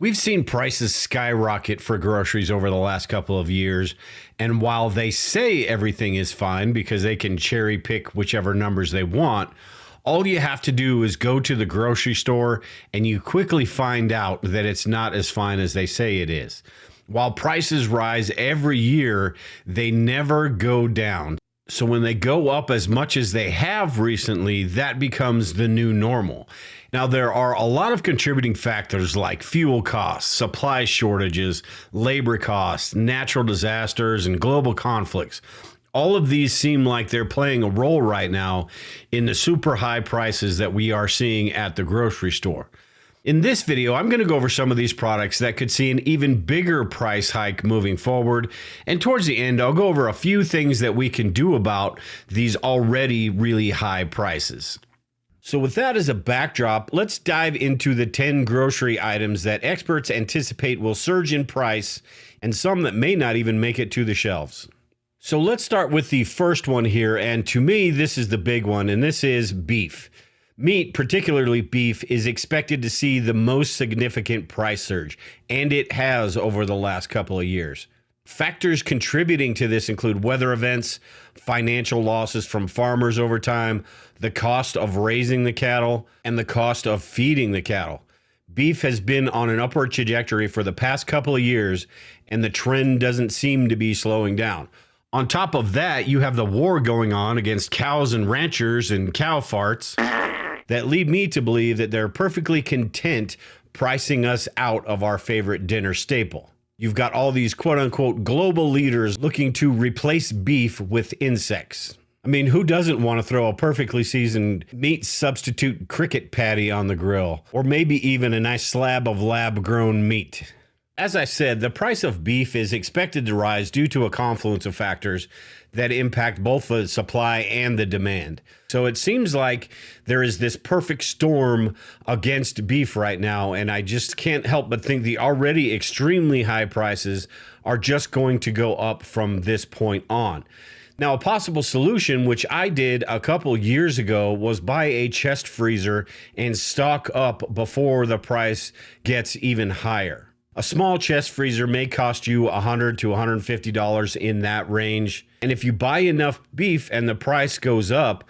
We've seen prices skyrocket for groceries over the last couple of years, and while they say everything is fine because they can cherry pick whichever numbers they want, all you have to do is go to the grocery store and you quickly find out that it's not as fine as they say it is. While prices rise every year, they never go down. So when they go up as much as they have recently, that becomes the new normal. Now, there are a lot of contributing factors like fuel costs, supply shortages, labor costs, natural disasters, and global conflicts. All of these seem like they're playing a role right now in the super high prices that we are seeing at the grocery store. In this video, I'm going to go over some of these products that could see an even bigger price hike moving forward. And towards the end, I'll go over a few things that we can do about these already really high prices. So with that as a backdrop, let's dive into the 10 grocery items that experts anticipate will surge in price and some that may not even make it to the shelves. So let's start with the first one here. And to me, this is the big one, and this is beef. Meat, particularly beef, is expected to see the most significant price surge, and it has over the last couple of years. Factors contributing to this include weather events, financial losses from farmers over time, the cost of raising the cattle, and the cost of feeding the cattle. Beef has been on an upward trajectory for the past couple of years, and the trend doesn't seem to be slowing down. On top of that, you have the war going on against cows and ranchers and cow farts that lead me to believe that they're perfectly content pricing us out of our favorite dinner staple. You've got all these quote-unquote global leaders looking to replace beef with insects. I mean, who doesn't want to throw a perfectly seasoned meat substitute cricket patty on the grill? Or maybe even a nice slab of lab-grown meat. As I said, the price of beef is expected to rise due to a confluence of factors that impact both the supply and the demand. So it seems like there is this perfect storm against beef right now, and I just can't help but think the already extremely high prices are just going to go up from this point on. Now, a possible solution, which I did a couple years ago, was buy a chest freezer and stock up before the price gets even higher. A small chest freezer may cost you $100 to $150 in that range. And if you buy enough beef and the price goes up,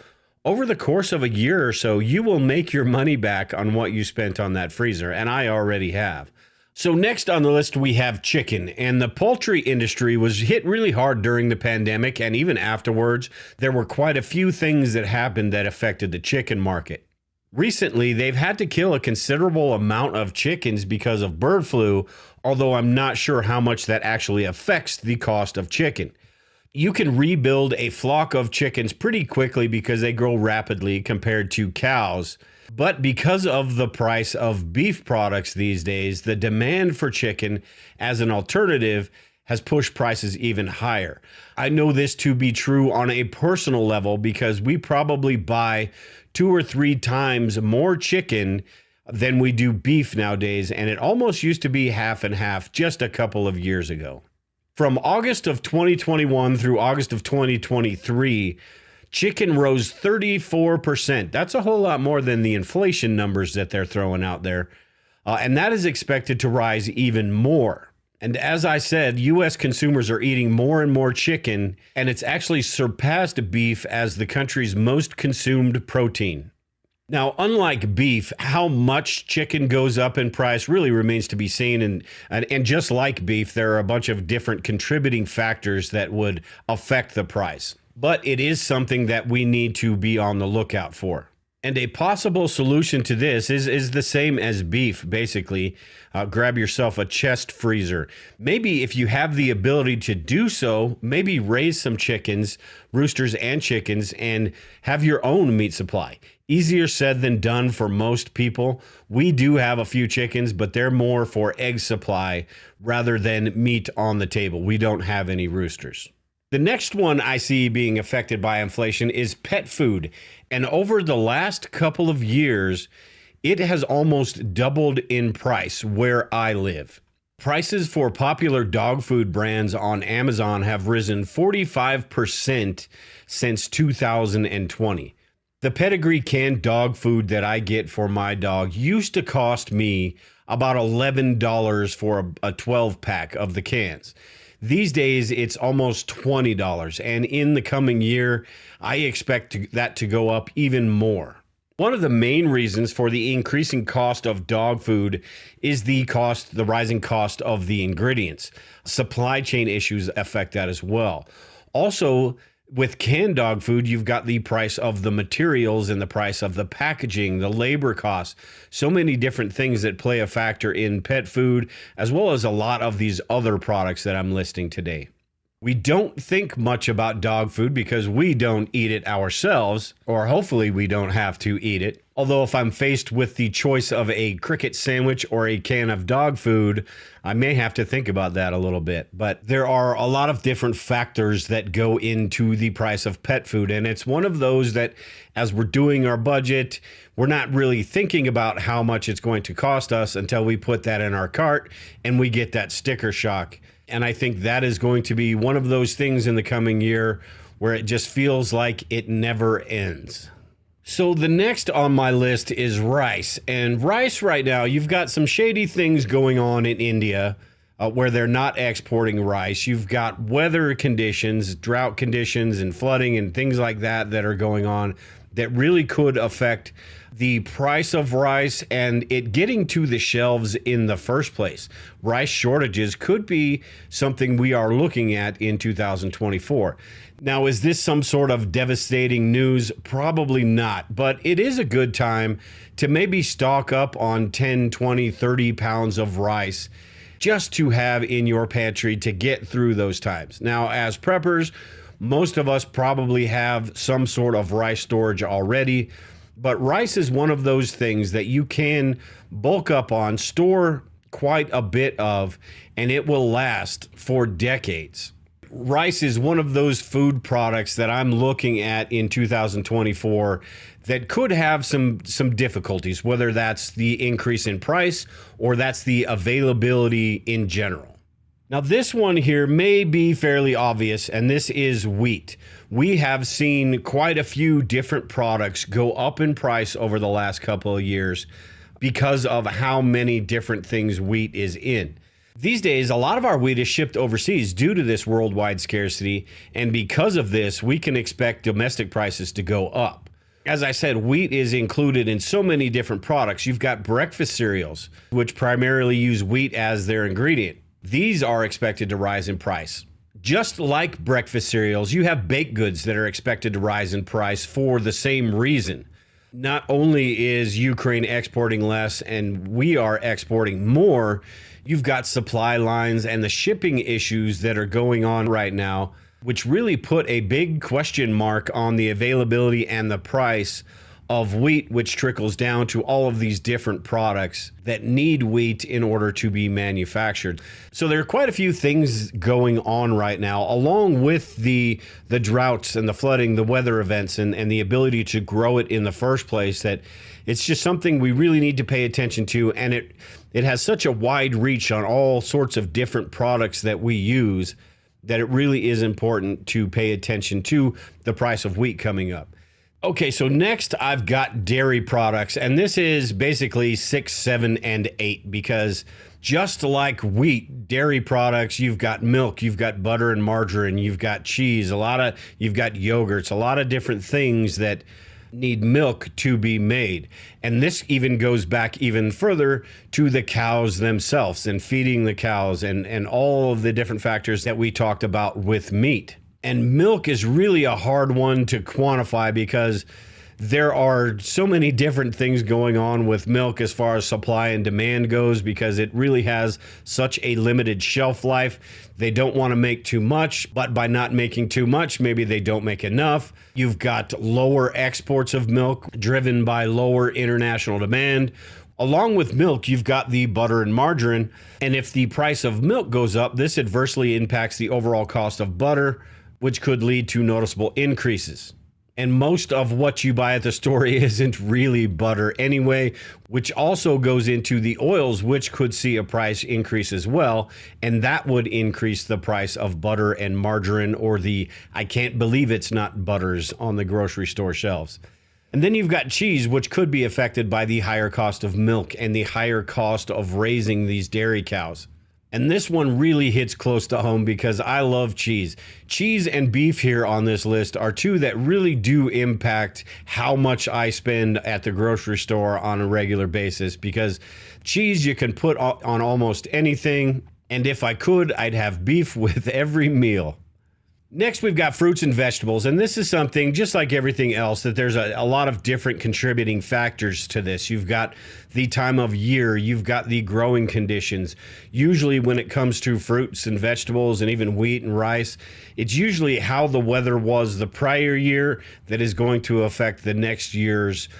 over the course of a year or so, you will make your money back on what you spent on that freezer. And I already have. So next on the list, we have chicken. And the poultry industry was hit really hard during the pandemic. And even afterwards, there were quite a few things that happened that affected the chicken market. Recently, they've had to kill a considerable amount of chickens because of bird flu, although I'm not sure how much that actually affects the cost of chicken. You can rebuild a flock of chickens pretty quickly because they grow rapidly compared to cows. But because of the price of beef products these days, the demand for chicken as an alternative has pushed prices even higher. I know this to be true on a personal level because we probably buy 2 or 3 times more chicken than we do beef nowadays, and it almost used to be half and half just a couple of years ago. From August of 2021 through August of 2023, chicken rose 34%. That's a whole lot more than the inflation numbers that they're throwing out there, and that is expected to rise even more. And as I said, U.S. consumers are eating more and more chicken, and it's actually surpassed beef as the country's most consumed protein. Now, unlike beef, how much chicken goes up in price really remains to be seen. And just like beef, there are a bunch of different contributing factors that would affect the price. But it is something that we need to be on the lookout for. And a possible solution to this is the same as beef, basically. Grab yourself a chest freezer. Maybe if you have the ability to do so, maybe raise some chickens, roosters and chickens, and have your own meat supply. Easier said than done for most people. We do have a few chickens, but they're more for egg supply rather than meat on the table. We don't have any roosters. The next one I see being affected by inflation is pet food. And over the last couple of years, it has almost doubled in price where I live. Prices for popular dog food brands on Amazon have risen 45% since 2020. The pedigree canned dog food that I get for my dog used to cost me about $11 for a 12 pack of the cans. These days, it's almost $20. And in the coming year, I expect that to go up even more. One of the main reasons for the increasing cost of dog food is the rising cost of the ingredients. Supply chain issues affect that as well. Also, with canned dog food, you've got the price of the materials and the price of the packaging, the labor costs, so many different things that play a factor in pet food, as well as a lot of these other products that I'm listing today. We don't think much about dog food because we don't eat it ourselves, or hopefully we don't have to eat it. Although if I'm faced with the choice of a cricket sandwich or a can of dog food, I may have to think about that a little bit. But there are a lot of different factors that go into the price of pet food. And it's one of those that as we're doing our budget, we're not really thinking about how much it's going to cost us until we put that in our cart and we get that sticker shock. And I think that is going to be one of those things in the coming year where it just feels like it never ends. So the next on my list is rice. And rice right now, you've got some shady things going on in India where they're not exporting rice. You've got weather conditions, drought conditions, and flooding and things like that that are going on that really could affect the price of rice and it getting to the shelves in the first place. Rice shortages could be something we are looking at in 2024. Now, is this some sort of devastating news? Probably not, but it is a good time to maybe stock up on 10, 20, 30 pounds of rice just to have in your pantry to get through those times. Now, as preppers, most of us probably have some sort of rice storage already, but rice is one of those things that you can bulk up on, store quite a bit of, and it will last for decades. Rice is one of those food products that I'm looking at in 2024 that could have some difficulties, whether that's the increase in price or that's the availability in general. Now, this one here may be fairly obvious, and this is wheat. We have seen quite a few different products go up in price over the last couple of years because of how many different things wheat is in. These days, a lot of our wheat is shipped overseas due to this worldwide scarcity, and because of this, we can expect domestic prices to go up. As I said, wheat is included in so many different products. You've got breakfast cereals, which primarily use wheat as their ingredient. These are expected to rise in price. Just like breakfast cereals, you have baked goods that are expected to rise in price for the same reason. Not only is Ukraine exporting less and we are exporting more, you've got supply lines and the shipping issues that are going on right now, which really put a big question mark on the availability and the price of wheat, which trickles down to all of these different products that need wheat in order to be manufactured. So there are quite a few things going on right now, along with the droughts and the flooding, the weather events, and the ability to grow it in the first place, that it's just something we really need to pay attention to. And it has such a wide reach on all sorts of different products that we use that it really is important to pay attention to the price of wheat coming up. Okay, so next I've got dairy products, and this is basically 6, 7, and 8, because just like wheat, dairy products, you've got milk, you've got butter and margarine, you've got cheese, you've got yogurts, a lot of different things that need milk to be made. And this even goes back even further to the cows themselves and feeding the cows and all of the different factors that we talked about with meat. And milk is really a hard one to quantify because there are so many different things going on with milk as far as supply and demand goes, because it really has such a limited shelf life. They don't want to make too much, but by not making too much, maybe they don't make enough. You've got lower exports of milk driven by lower international demand. Along with milk, you've got the butter and margarine. And if the price of milk goes up, this adversely impacts the overall cost of butter, which could lead to noticeable increases. And most of what you buy at the store isn't really butter anyway, which also goes into the oils, which could see a price increase as well. And that would increase the price of butter and margarine, or the I can't believe it's not butters on the grocery store shelves. And then you've got cheese, which could be affected by the higher cost of milk and the higher cost of raising these dairy cows. And this one really hits close to home because I love cheese. Cheese and beef here on this list are two that really do impact how much I spend at the grocery store on a regular basis, because cheese you can put on almost anything. And if I could, I'd have beef with every meal. Next, we've got fruits and vegetables, and this is something, just like everything else, that there's a lot of different contributing factors to this. You've got the time of year, you've got the growing conditions. Usually when it comes to fruits and vegetables and even wheat and rice, it's usually how the weather was the prior year that is going to affect the next year's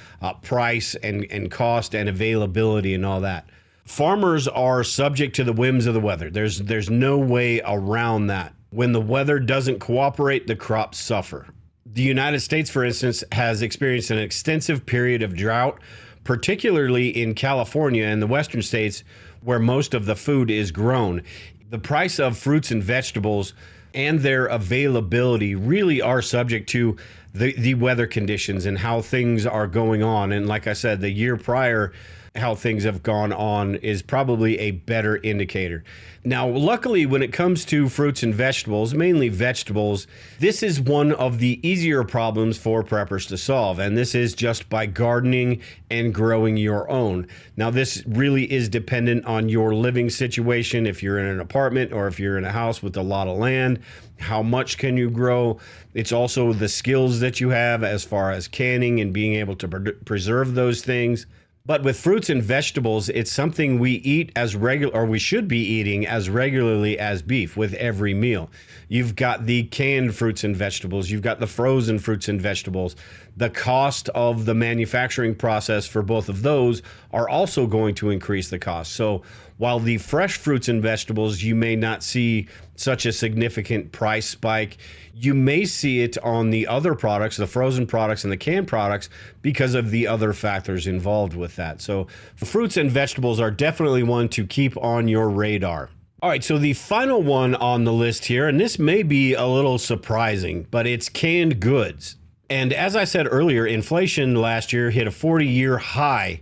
price and cost and availability and all that. Farmers are subject to the whims of the weather. There's no way around that. When the weather doesn't cooperate, the crops suffer. The United States, for instance, has experienced an extensive period of drought, particularly in California and the western states where most of the food is grown. The price of fruits and vegetables and their availability really are subject to the weather conditions and how things are going on. And like I said, the year prior, how things have gone on is probably a better indicator. Now, luckily, when it comes to fruits and vegetables, mainly vegetables, this is one of the easier problems for preppers to solve, and this is just by gardening and growing your own. Now, this really is dependent on your living situation. If you're in an apartment or if you're in a house with a lot of land, how much can you grow? It's also the skills that you have as far as canning and being able to preserve those things. But with fruits and vegetables, it's something we eat as regular, or we should be eating as regularly as beef with every meal. You've got the canned fruits and vegetables. You've got the frozen fruits and vegetables. The cost of the manufacturing process for both of those are also going to increase the cost. So while the fresh fruits and vegetables, you may not see such a significant price spike, you may see it on the other products, the frozen products and the canned products, because of the other factors involved with that. So fruits and vegetables are definitely one to keep on your radar. All right, so the final one on the list here, and this may be a little surprising, but it's canned goods. And as I said earlier, inflation last year hit a 40-year high,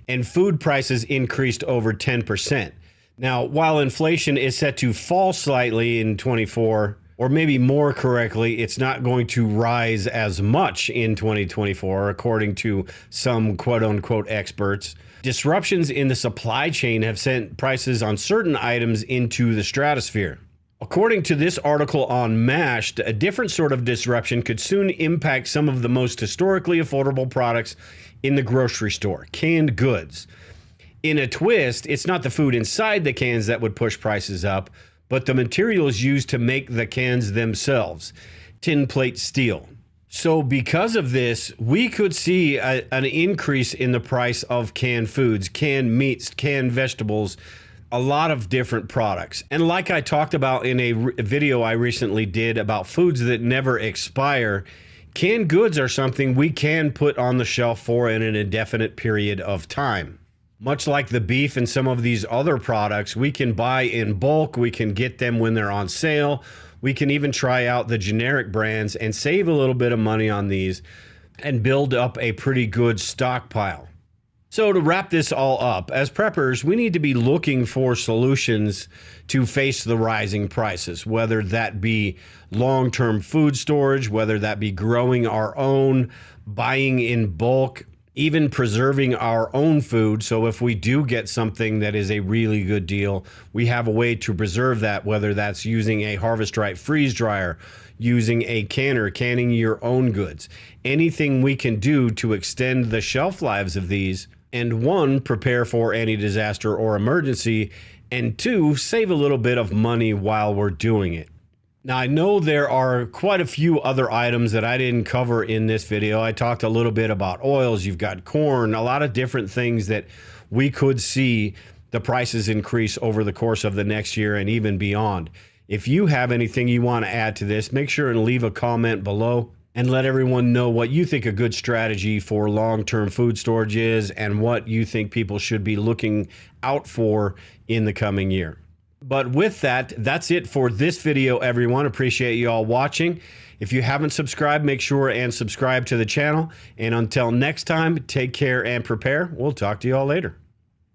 and food prices increased over 10%. Now, while inflation is set to fall slightly in 24, or maybe more correctly, it's not going to rise as much in 2024, according to some quote-unquote experts. Disruptions in the supply chain have sent prices on certain items into the stratosphere. According to this article on Mashed, a different sort of disruption could soon impact some of the most historically affordable products in the grocery store, canned goods. In a twist, it's not the food inside the cans that would push prices up, but the materials used to make the cans themselves, tin plate steel. So because of this, we could see an increase in the price of canned foods, canned meats, canned vegetables, a lot of different products. And like I talked about in a video I recently did about foods that never expire, canned goods are something we can put on the shelf for an indefinite period of time. Much like the beef and some of these other products, we can buy in bulk, we can get them when they're on sale, we can even try out the generic brands and save a little bit of money on these and build up a pretty good stockpile. So to wrap this all up, as preppers, we need to be looking for solutions to face the rising prices, whether that be long-term food storage, whether that be growing our own, buying in bulk, even preserving our own food. So if we do get something that is a really good deal, we have a way to preserve that, whether that's using a Harvest Right freeze dryer, using a canner, canning your own goods. Anything we can do to extend the shelf lives of these, and one, prepare for any disaster or emergency, and two, save a little bit of money while we're doing it. Now, I know there are quite a few other items that I didn't cover in this video. I talked a little bit about oils, you've got corn, a lot of different things that we could see the prices increase over the course of the next year and even beyond. If you have anything you want to add to this, make sure and leave a comment below and let everyone know what you think a good strategy for long-term food storage is and what you think people should be looking out for in the coming year. But with that, that's it for this video, everyone. Appreciate you all watching. If you haven't subscribed, make sure and subscribe to the channel. And until next time, take care and prepare. We'll talk to you all later.